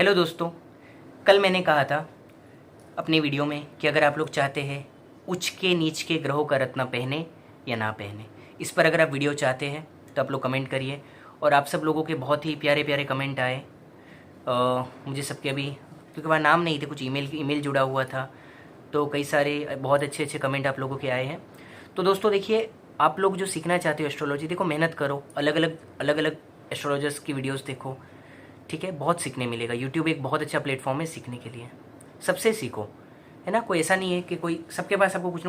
Hello दोस्तों, कल मैंने कहा था अपनी वीडियो में कि अगर आप लोग चाहते हैं उच्च के नीच के ग्रहों का रत्न पहने या ना पहने, इस पर अगर आप वीडियो चाहते हैं तो आप लोग कमेंट करिए। और आप सब लोगों के बहुत ही प्यारे प्यारे कमेंट आए। मुझे सबके अभी क्योंकि वहाँ नाम नहीं थे, कुछ ईमेल जुड़ा हुआ था, तो कई सारे बहुत अच्छे अच्छे कमेंट आप लोगों के आए हैं। तो दोस्तों देखिए, आप लोग जो सीखना चाहते हो एस्ट्रोलॉजी, देखो मेहनत करो, अलग अलग एस्ट्रोलॉजर्स की वीडियोस देखो, ठीक है, बहुत सीखने मिलेगा। यूट्यूब एक बहुत अच्छा प्लेटफॉर्म है सीखने के लिए, सबसे सीखो, है ना। कोई ऐसा नहीं है कि कोई, सबके पास आपको कुछ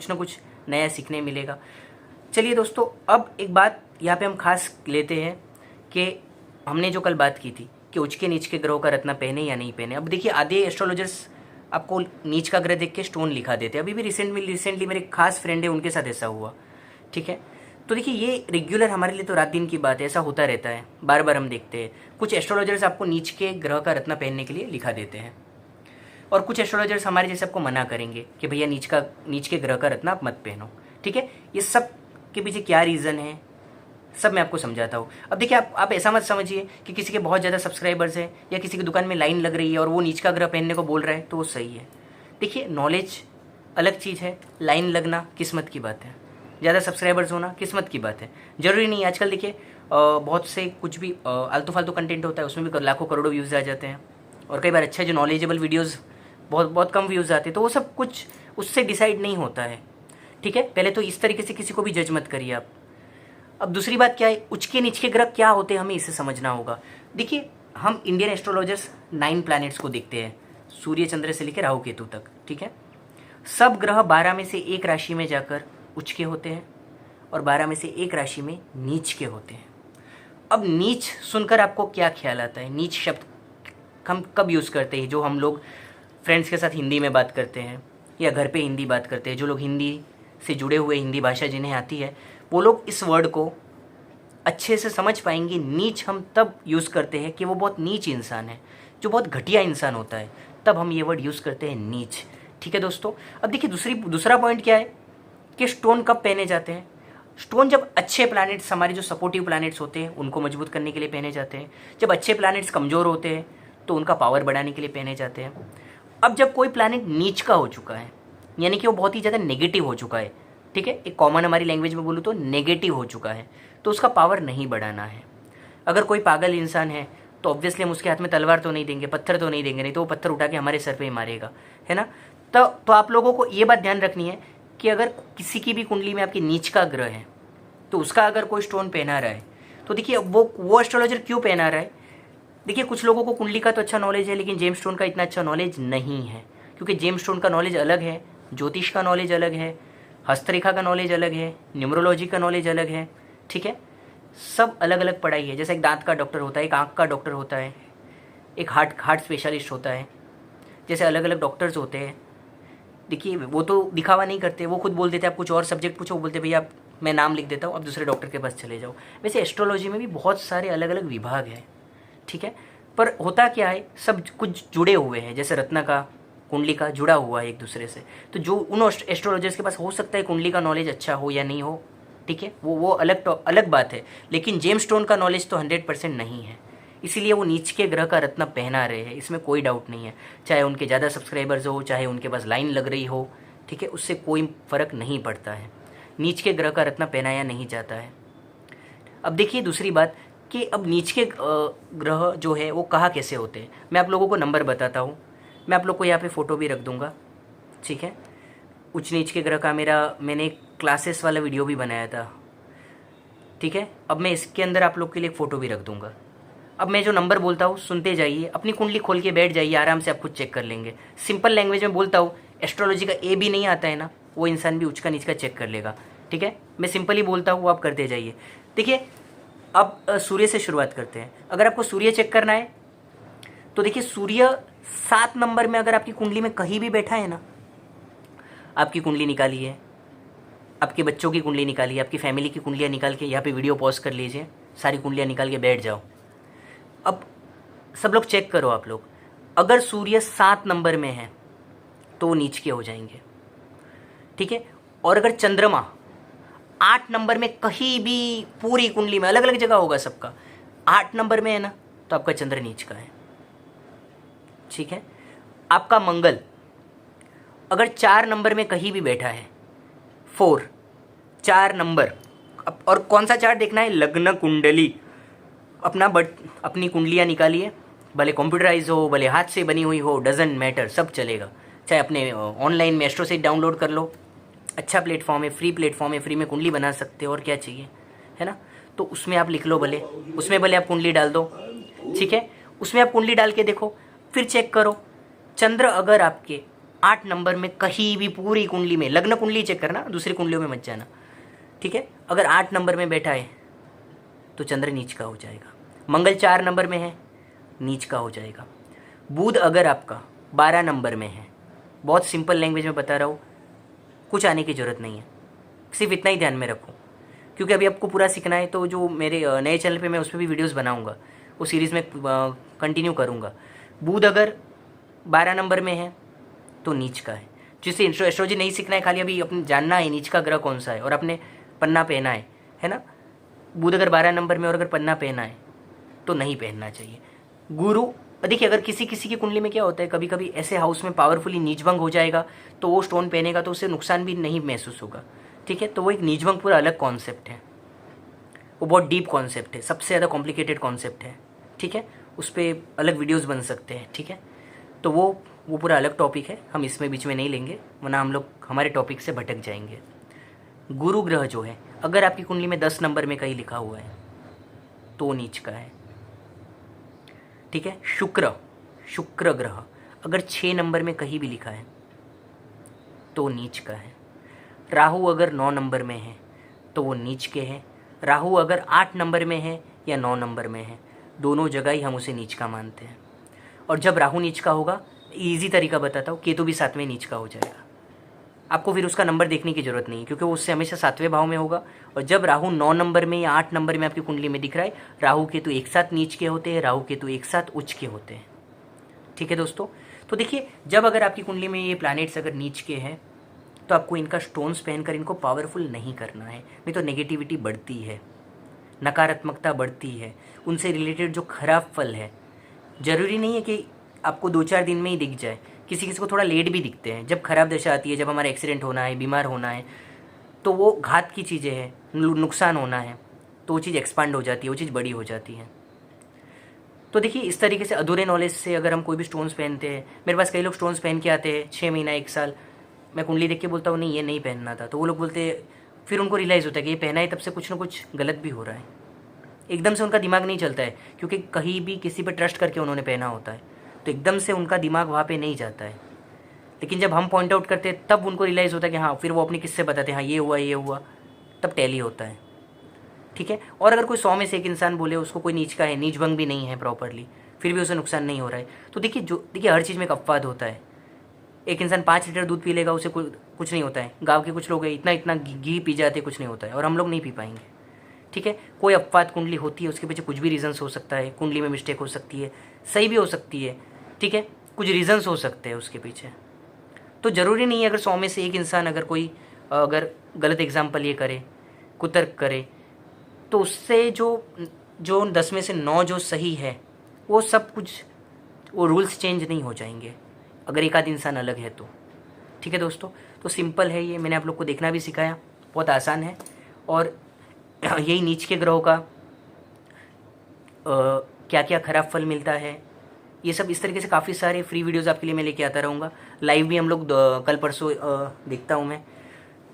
ना कुछ नया सीखने मिलेगा। चलिए दोस्तों, अब एक बात यहाँ पे हम खास लेते हैं कि हमने जो कल बात की थी कि उच्च के नीच के ग्रहों का रत्न पहने या नहीं पहने। अब देखिए, आधे एस्ट्रोलॉजर्स आपको नीच का ग्रह देख के स्टोन लिखा देते हैं। अभी भी रिसेंटली मेरे खास फ्रेंड है, उनके साथ ऐसा हुआ, ठीक है। तो देखिए, ये रेगुलर हमारे लिए तो रात दिन की बात है, ऐसा होता रहता है, बार बार हम देखते हैं। कुछ एस्ट्रोलॉजर्स आपको नीच के ग्रह का रत्न पहनने के लिए लिखा देते हैं, और कुछ एस्ट्रोलॉजर्स हमारे जैसे आपको मना करेंगे कि भैया नीच के ग्रह का रत्न आप मत पहनो, ठीक है। ये सब के पीछे क्या रीज़न है, सब मैं आपको समझाता हूँ। अब देखिए, आप ऐसा मत समझिए कि किसी के बहुत ज़्यादा सब्सक्राइबर्स हैं या किसी की दुकान में लाइन लग रही है और वो नीच का ग्रह पहनने को बोल रहा है तो वो सही है। देखिए, नॉलेज अलग चीज़ है, लाइन लगना किस्मत की बात है, ज़्यादा सब्सक्राइबर्स होना किस्मत की बात है, ज़रूरी नहीं। आजकल देखिए, बहुत से कुछ भी आलतू फालतू कंटेंट होता है, उसमें भी लाखों करोड़ों व्यूज़ आ जाते हैं, और कई बार अच्छा जो नॉलेजेबल वीडियोज़ बहुत कम व्यूज़ आते हैं। तो वो सब कुछ उससे डिसाइड नहीं होता है, ठीक है। पहले तो इस तरीके से किसी को भी जज मत करिए आप। अब दूसरी बात क्या है, उच्च के नीच के ग्रह क्या होते हैं, हमें इसे समझना होगा। देखिए, हम इंडियन एस्ट्रोलॉजर्स 9 प्लैनेट्स को देखते हैं, सूर्य चंद्र से लेकर राहु केतु तक, ठीक है। सब ग्रह 12 में से एक राशि में जाकर उच्च के होते हैं और 12 में से एक राशि में नीच के होते हैं। अब नीच सुनकर आपको क्या ख्याल आता है? नीच शब्द हम कब यूज़ करते हैं? जो हम लोग फ्रेंड्स के साथ हिंदी में बात करते हैं या घर पे हिंदी बात करते हैं, जो लोग हिंदी से जुड़े हुए, हिंदी भाषा जिन्हें आती है, वो लोग इस वर्ड को अच्छे से समझ पाएंगे। नीच हम तब यूज़ करते हैं कि वो बहुत नीच इंसान है, जो बहुत घटिया इंसान होता है, तब हम ये वर्ड यूज़ करते हैं नीच, ठीक है दोस्तों। अब देखिए, दूसरा पॉइंट क्या है कि स्टोन कब पहने जाते हैं? स्टोन जब अच्छे प्लैनेट्स, हमारे जो सपोर्टिव प्लैनेट्स होते हैं, उनको मजबूत करने के लिए पहने जाते हैं। जब अच्छे प्लैनेट्स कमज़ोर होते हैं तो उनका पावर बढ़ाने के लिए पहने जाते हैं। अब जब कोई प्लैनेट नीच का हो चुका है, यानी कि वो बहुत ही ज़्यादा नेगेटिव हो चुका है, ठीक है, एक कॉमन हमारी लैंग्वेज में बोलूँ तो नेगेटिव हो चुका है, तो उसका पावर नहीं बढ़ाना है। अगर कोई पागल इंसान है तो ऑब्वियसली हम उसके हाथ में तलवार तो नहीं देंगे, पत्थर तो नहीं देंगे, नहीं तो वो पत्थर उठा के हमारे सर पे ही मारेगा, है ना। तो आप लोगों को ये बात ध्यान रखनी है कि अगर किसी की भी कुंडली में आपकी नीच का ग्रह है तो उसका अगर कोई स्टोन पहना रहा है तो देखिए, वो एस्ट्रोलॉजर क्यों पहना रहा है। देखिए, कुछ लोगों को कुंडली का तो अच्छा नॉलेज है, लेकिन जेम्स स्टोन का इतना अच्छा नॉलेज नहीं है, क्योंकि जेम्स स्टोन का नॉलेज अलग है, ज्योतिष का नॉलेज अलग है, हस्तरेखा का नॉलेज अलग है, न्यूमरोलॉजी का नॉलेज अलग है, ठीक है। सब अलग अलग पढ़ाई है। जैसे एक दांत का डॉक्टर होता है, एक आँख का डॉक्टर होता है, एक हार्ट स्पेशलिस्ट होता है, जैसे अलग अलग डॉक्टर्स होते हैं। देखिए, वो तो दिखावा नहीं करते, वो खुद बोल देते आप कुछ और सब्जेक्ट पूछो, वो बोलते भैया मैं नाम लिख देता हूँ, अब दूसरे डॉक्टर के पास चले जाओ। वैसे एस्ट्रोलॉजी में भी बहुत सारे अलग अलग विभाग हैं, ठीक है। पर होता क्या है, सब कुछ जुड़े हुए हैं, जैसे रत्न का, कुंडली का जुड़ा हुआ है एक दूसरे से। तो जो उन एस्ट्रोलॉजर्स के पास हो सकता है कुंडली का नॉलेज अच्छा हो या नहीं हो, ठीक है, वो अलग बात है, लेकिन जेम्स स्टोन का नॉलेज तो 100% नहीं है, इसीलिए वो नीच के ग्रह का रत्न पहना रहे हैं, इसमें कोई डाउट नहीं है। चाहे उनके ज़्यादा सब्सक्राइबर्स हो, चाहे उनके पास लाइन लग रही हो, ठीक है, उससे कोई फ़र्क नहीं पड़ता है, नीच के ग्रह का रत्न पहनाया नहीं जाता है। अब देखिए, दूसरी बात कि अब नीच के ग्रह जो है वो कहाँ कैसे होते हैं, मैं आप लोगों को नंबर बताता हूँ। मैं आप लोग को यहाँ पे फ़ोटो भी रख दूँगा, ठीक है। उच्च नीच के ग्रह का मैंने क्लासेस वाला वीडियो भी बनाया था, ठीक है। अब मैं इसके अंदर आप लोग के लिए एक फ़ोटो भी रख दूँगा। अब मैं जो नंबर बोलता हूँ सुनते जाइए, अपनी कुंडली खोल के बैठ जाइए, आराम से आप खुद चेक कर लेंगे। सिंपल लैंग्वेज में बोलता हूँ, एस्ट्रोलॉजी का ए भी नहीं आता है ना, वो इंसान भी उच्च का नीच का चेक कर लेगा, ठीक है। मैं सिंपली बोलता हूँ, वो आप करते जाइए। देखिए, अब सूर्य से शुरुआत करते हैं। अगर आपको सूर्य चेक करना है तो देखिए, सूर्य 7 नंबर में अगर आपकी कुंडली में कहीं भी बैठा है ना, आपकी कुंडली निकालिए, आपके बच्चों की कुंडली निकालिए, आपकी फैमिली की कुंडलियाँ निकाल के यहाँ पे वीडियो पॉज कर लीजिए, सारी कुंडलियाँ निकाल के बैठ जाओ। अब सब लोग चेक करो आप लोग, अगर सूर्य 7 नंबर में है तो वो नीच के हो जाएंगे, ठीक है। और अगर चंद्रमा 8 नंबर में कहीं भी, पूरी कुंडली में अलग अलग जगह होगा सबका, 8 नंबर में है ना, तो आपका चंद्र नीच का है, ठीक है। आपका मंगल अगर 4 नंबर में कहीं भी बैठा है, 4 नंबर, और कौन सा चार्ट देखना है, लग्न कुंडली, अपनी कुंडलियाँ निकालिए, भले कंप्यूटराइज हो, भले हाथ से बनी हुई हो, डजेंट मैटर, सब चलेगा। चाहे अपने ऑनलाइन में एस्ट्रो सेट डाउनलोड कर लो, अच्छा प्लेटफॉर्म है, फ्री प्लेटफॉर्म है, फ्री में कुंडली बना सकते हो, और क्या चाहिए, है ना। तो उसमें आप लिख लो, भले उसमें भले आप कुंडली डाल दो, ठीक है। उसमें आप कुंडली डाल के देखो, फिर चेक करो चंद्र अगर आपके 8 नंबर में कहीं भी, पूरी कुंडली में, लग्न कुंडली चेक करना, दूसरी कुंडलियों में मत जाना, ठीक है। अगर 8 नंबर में बैठा है तो चंद्र नीच का हो जाएगा। मंगल 4 नंबर में है, नीच का हो जाएगा। बुध अगर आपका 12 नंबर में है, बहुत सिंपल लैंग्वेज में बता रहा हूँ, कुछ आने की ज़रूरत नहीं है, सिर्फ इतना ही ध्यान में रखो, क्योंकि अभी आपको पूरा सीखना है। तो जो मेरे नए चैनल पे मैं उस पर भी वीडियोस बनाऊंगा, वो सीरीज़ में कंटिन्यू करूंगा। बुध अगर 12 नंबर में है तो नीच का है। जिससे एस्ट्रोलॉजी नहीं सीखना है, खाली अभी अपने जानना है नीच का ग्रह कौन सा है, और अपने पन्ना पहना है ना। बुध अगर 12 नंबर में और अगर पन्ना पहना है तो नहीं पहनना चाहिए। गुरु, देखिए अगर किसी किसी की कुंडली में क्या होता है, कभी कभी ऐसे हाउस में पावरफुली नीचभंग हो जाएगा, तो वो स्टोन पहनेगा तो उससे नुकसान भी नहीं महसूस होगा, ठीक है। तो वो एक नीचभंग पूरा अलग कॉन्सेप्ट है, वो बहुत डीप कॉन्सेप्ट है, सबसे ज़्यादा कॉम्प्लिकेटेड कॉन्सेप्ट है, ठीक है। उस पर अलग वीडियोज़ बन सकते हैं, ठीक है। तो वो पूरा अलग टॉपिक है, हम इसमें बीच में नहीं लेंगे, वरना हम लोग हमारे टॉपिक से भटक जाएंगे। गुरु ग्रह जो है, अगर आपकी कुंडली में 10 नंबर में कहीं लिखा हुआ है तो नीच का है, ठीक है। शुक्र ग्रह अगर 6 नंबर में कहीं भी लिखा है तो नीच का है। राहु अगर 9 नंबर में है तो वो नीच के हैं। राहु अगर 8 नंबर में है या 9 नंबर में है, दोनों जगह ही हम उसे नीच का मानते हैं। और जब राहु नीच का होगा, ईजी तरीका बताता हूँ, केतु भी 7वें नीच का हो जाएगा। आपको फिर उसका नंबर देखने की जरूरत नहीं है, क्योंकि वो उससे हमेशा 7वें भाव में होगा। और जब राहु 9 नंबर में या 8 नंबर में आपकी कुंडली में दिख रहा है, राहु केतु एक साथ नीच के होते हैं, राहु केतु एक साथ उच्च के होते हैं, ठीक है दोस्तों। तो देखिए, जब अगर आपकी कुंडली में ये प्लैनेट्स अगर नीच के हैं, तो आपको इनका स्टोन्स पहनकर इनको पावरफुल नहीं करना है, नहीं तो नेगेटिविटी बढ़ती है, नकारात्मकता बढ़ती है, उनसे रिलेटेड जो खराब फल है, ज़रूरी नहीं है कि आपको 2-4 दिन में ही दिख जाए, किसी किसी को थोड़ा लेट भी दिखते हैं। जब खराब दशा आती है, जब हमारा एक्सीडेंट होना है, बीमार होना है, तो वो घात की चीज़ें हैं, नुकसान होना है, तो वो चीज़ एक्सपांड हो जाती है, वो चीज़ बड़ी हो जाती है। तो देखिए, इस तरीके से अधूरे नॉलेज से अगर हम कोई भी स्टोन्स पहनते हैं, मेरे पास कई लोग स्टोन्स पहन के आते हैं 6 महीना 1 साल, मैं कुंडली देख के बोलता हूँ नहीं ये नहीं पहनना था, तो वो लोग बोलते हैं, फिर उनको रियलाइज़ होता है कि ये पहना है तब से कुछ ना कुछ गलत भी हो रहा है। एकदम से उनका दिमाग नहीं चलता है, क्योंकि कहीं भी किसी पर ट्रस्ट करके उन्होंने पहना होता है, तो एकदम से उनका दिमाग वहाँ पे नहीं जाता है। लेकिन जब हम पॉइंट आउट करते हैं तब उनको रियलाइज़ होता है कि हाँ, फिर वो अपने किस्से बताते हैं, हाँ ये हुआ, तब टैली होता है, ठीक है। और अगर कोई 100 में से एक इंसान बोले उसको कोई नीच का है, नीच भंग भी नहीं है प्रॉपरली, फिर भी उसे नुकसान नहीं हो रहा है, तो देखिए हर चीज़ में एक अपवाद होता है। एक इंसान 5 लीटर दूध पी लेगा, उसे कुछ नहीं होता है। गाँव के कुछ लोग इतना घी पी जाते कुछ नहीं होता है, और हम लोग नहीं पी पाएंगे, ठीक है। कोई अपवाद कुंडली होती है, उसके पीछे कुछ भी रीजंस हो सकता है, कुंडली में मिस्टेक हो सकती है, सही भी हो सकती है, ठीक है, कुछ रीजंस हो सकते हैं उसके पीछे। तो ज़रूरी नहीं है अगर 100 में से एक इंसान अगर गलत एग्जाम्पल ये करे, कुतर्क करे, तो उससे जो 10 में से 9 जो सही है, वो सब कुछ, वो रूल्स चेंज नहीं हो जाएंगे अगर एक आध इंसान अलग है तो, ठीक है दोस्तों। तो सिंपल है ये, मैंने आप लोग को देखना भी सिखाया, बहुत आसान है। और यही नीच के ग्रहों का क्या क्या खराब फल मिलता है, ये सब इस तरीके से काफ़ी सारे फ्री वीडियोज़ आपके लिए मैं लेके आता रहूँगा। लाइव भी हम लोग कल परसों देखता हूँ मैं,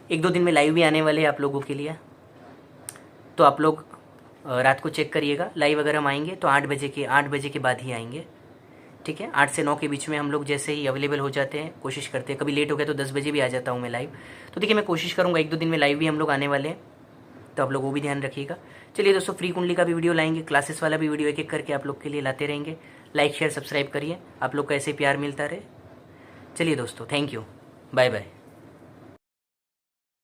1-2 दिन में लाइव भी आने वाले हैं आप लोगों के लिए। तो आप लोग रात को चेक करिएगा, लाइव अगर हम आएंगे तो 8 बजे के बाद ही आएंगे, ठीक है। 8 से 9 के बीच में हम लोग जैसे ही अवेलेबल हो जाते हैं, कोशिश करते हैं। कभी लेट हो गया तो 10 बजे भी आ जाता हूँ मैं लाइव। तो देखिए, मैं कोशिश करूँगा 1-2 दिन में लाइव भी हम लोग आने वाले हैं, तो आप लोग वो भी ध्यान रखिएगा। चलिए दोस्तों, फ्री कुंडली का भी वीडियो लाएंगे, क्लासेस वाला भी वीडियो एक एक करके आप लोग के लिए लाते रहेंगे। लाइक शेयर सब्सक्राइब करिए, आप लोग का ऐसे प्यार मिलता रहे। चलिए दोस्तों, थैंक यू, बाय बाय।